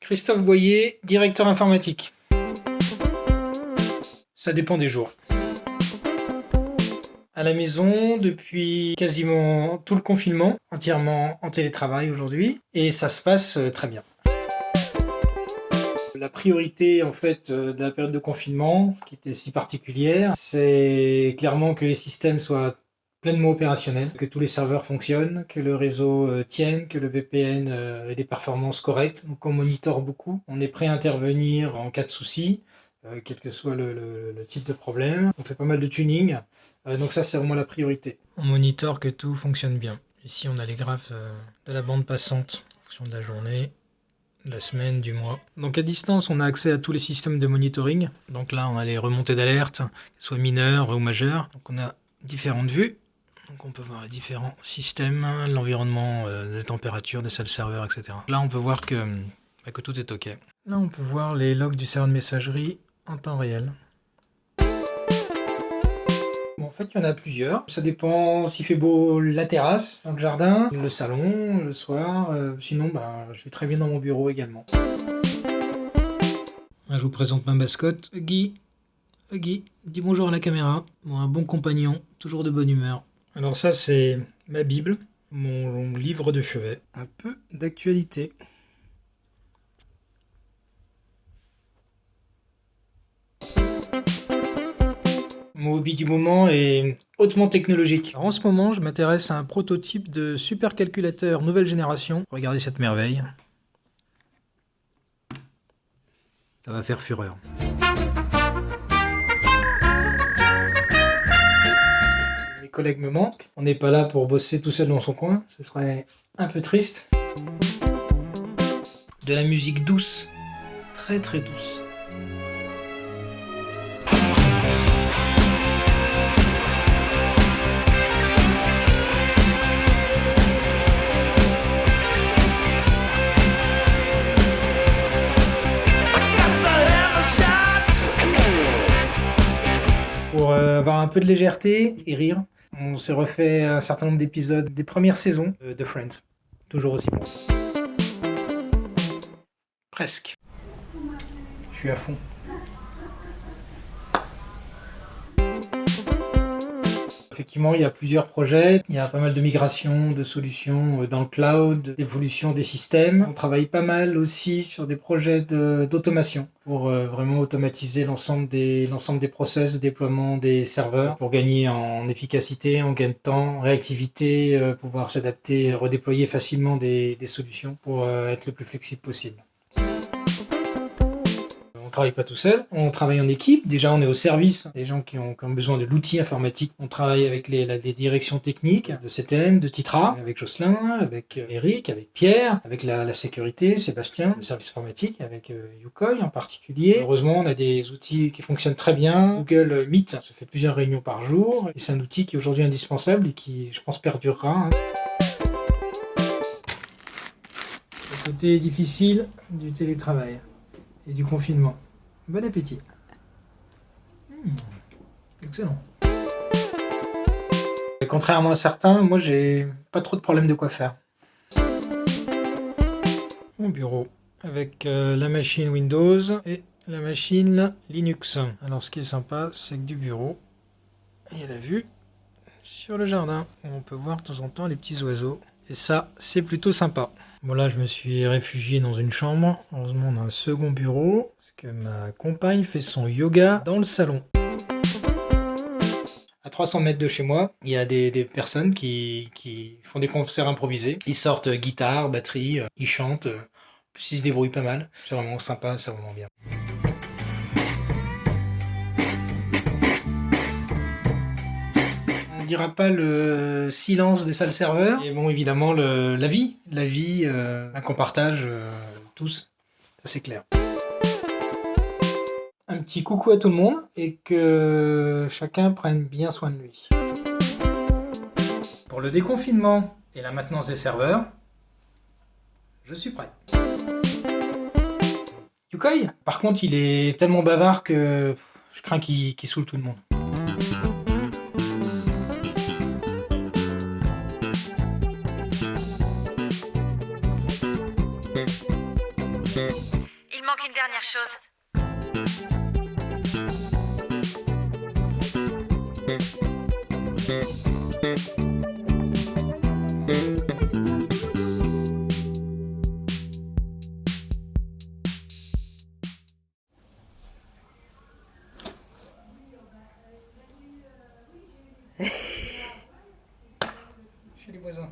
Christophe Boyer, directeur informatique. Ça dépend des jours. À la maison depuis quasiment tout le confinement, entièrement en télétravail aujourd'hui, et ça se passe très bien. La priorité en fait de la période de confinement, qui était si particulière, c'est clairement que les systèmes soient pleinement opérationnels, que tous les serveurs fonctionnent, que le réseau tienne, que le VPN ait des performances correctes. Donc on monitore beaucoup, on est prêt à intervenir en cas de souci, quel que soit le type de problème. On fait pas mal de tuning, donc ça c'est vraiment la priorité. On monitore que tout fonctionne bien. Ici on a les graphes de la bande passante en fonction de la journée, de la semaine, du mois. Donc à distance on a accès à tous les systèmes de monitoring. Donc là on a les remontées d'alerte, qu'elles soient mineures ou majeures. Donc on a différentes vues. Donc on peut voir les différents systèmes, l'environnement de température des salles serveurs, etc. Là on peut voir que tout est OK. Là on peut voir les logs du serveur de messagerie en temps réel. Bon, en fait il y en a plusieurs. Ça dépend s'il fait beau la terrasse, dans le jardin, le salon, le soir. Sinon je vais très bien dans mon bureau également. Là, je vous présente ma mascotte, Guy. Guy, dis bonjour à la caméra. Bon, un bon compagnon, toujours de bonne humeur. Alors ça c'est ma Bible, mon livre de chevet, un peu d'actualité. Mon hobby du moment est hautement technologique. Alors, en ce moment je m'intéresse à un prototype de supercalculateur nouvelle génération. Regardez cette merveille. Ça va faire fureur. Mes collègues me manquent. On n'est pas là pour bosser tout seul dans son coin. Ce serait un peu triste. De la musique douce. Très très douce. Pour avoir un peu de légèreté et rire, on s'est refait un certain nombre d'épisodes des premières saisons de Friends. Toujours aussi bon. Presque. Je suis à fond. Effectivement, il y a plusieurs projets, il y a pas mal de migrations, de solutions dans le cloud, d'évolution des systèmes. On travaille pas mal aussi sur des projets d'automation pour vraiment automatiser l'ensemble des process de déploiement des serveurs pour gagner en efficacité, en gain de temps, réactivité, pouvoir s'adapter, redéployer facilement des solutions pour être le plus flexible possible. On travaille pas tout seul, on travaille en équipe. Déjà, on est au service des gens qui ont besoin de l'outil informatique. On travaille avec les directions techniques de CTM, de Titra, avec Jocelyn, avec Eric, avec Pierre, avec la sécurité, Sébastien, le service informatique, avec Yukoi en particulier. Heureusement, on a des outils qui fonctionnent très bien. Google Meet, ça fait plusieurs réunions par jour. Et c'est un outil qui est aujourd'hui indispensable et qui, je pense, perdurera. Le côté difficile du télétravail et du confinement. Bon appétit. Excellent. Et contrairement à certains, moi j'ai pas trop de problème de quoi faire. Mon bureau avec la machine Windows et la machine Linux. Alors ce qui est sympa, c'est que du bureau, il y a la vue sur le jardin où on peut voir de temps en temps les petits oiseaux. Et ça, c'est plutôt sympa. Bon là, je me suis réfugié dans une chambre. Heureusement, on a un second bureau. Parce que ma compagne fait son yoga dans le salon. À 300 mètres de chez moi, il y a des personnes qui font des concerts improvisés. Ils sortent guitare, batterie, ils chantent. Puis ils se débrouillent pas mal. C'est vraiment sympa, c'est vraiment bien. On dira pas le silence des salles serveurs. Et bon, évidemment, la vie qu'on partage tous. Ça, c'est clair. Un petit coucou à tout le monde et que chacun prenne bien soin de lui. Pour le déconfinement et la maintenance des serveurs, je suis prêt. Yukoi, par contre, il est tellement bavard que je crains qu'il saoule tout le monde. manque une dernière chose. Chez les voisins.